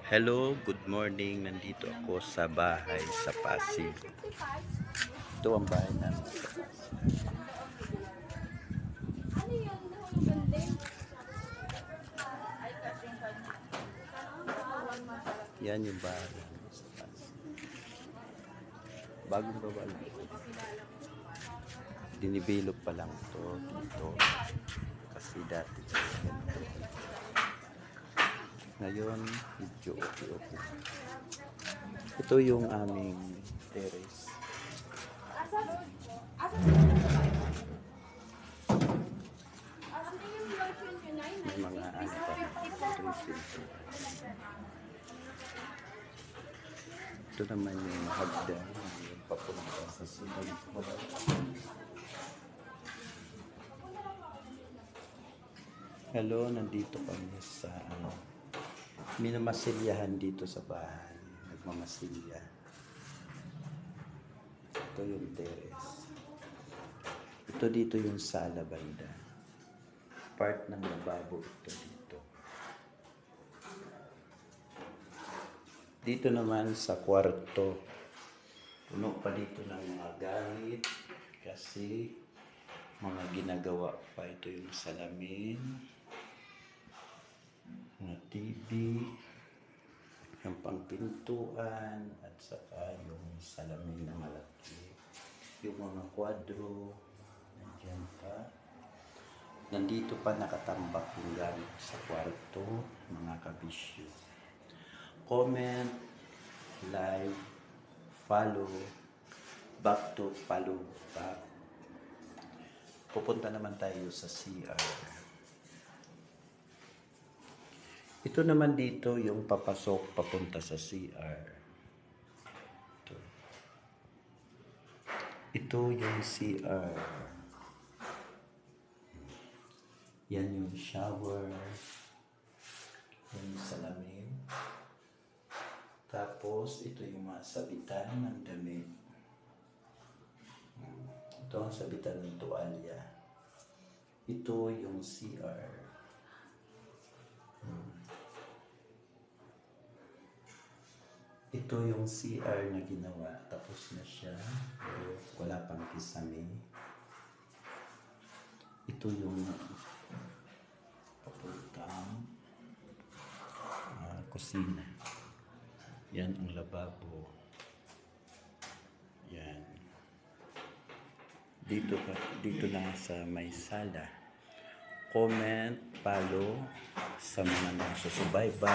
Hello, good morning. Nandito ako sa bahay sa Pasig. Ito ang bahay namin sa Pasig. Yan yung bahay namin sa Pasig. Bagong gawa lang. Dinibilog pa lang ito dito. Kasi dati ganito. Ngayon, medyo okay. Ito yung aming terrace. May mga ano pa. Ito naman yung hagdan. Yung papunta sa sunod. Hello, nandito kami sa minamasilyahan dito sa bahay. Nagmamasilya. Ito yung terrace. Ito dito yung sala banda. Part ng lababo ito dito. Dito naman sa kwarto. Puno pa dito ng mga gamit. Kasi mga ginagawa pa. Ito yung salamin. Na TV, yung pangpintuan, at saka yung salamin na malaki, yung mga kwadro, nandiyan pa. Nandito pa nakatambak yung gamit sa kwarto, mga kabisyo. Comment, like, follow, back to follow back. Pupunta naman tayo sa CR. Ito naman dito yung papasok papunta sa CR. Ito yung CR. Yan yung shower. Yan yung salamin. Tapos ito yung mga sabitan ng damit. Ito ang sabitan ng tuwalya. Ito yung CR. Ito yung CR na ginawa. Tapos na siya. Wala pang kisame. Ito yung papuntang kusina. Yan ang lababo. Yan. Dito na sa may sala. Comment, follow sa mga nasusubaybay.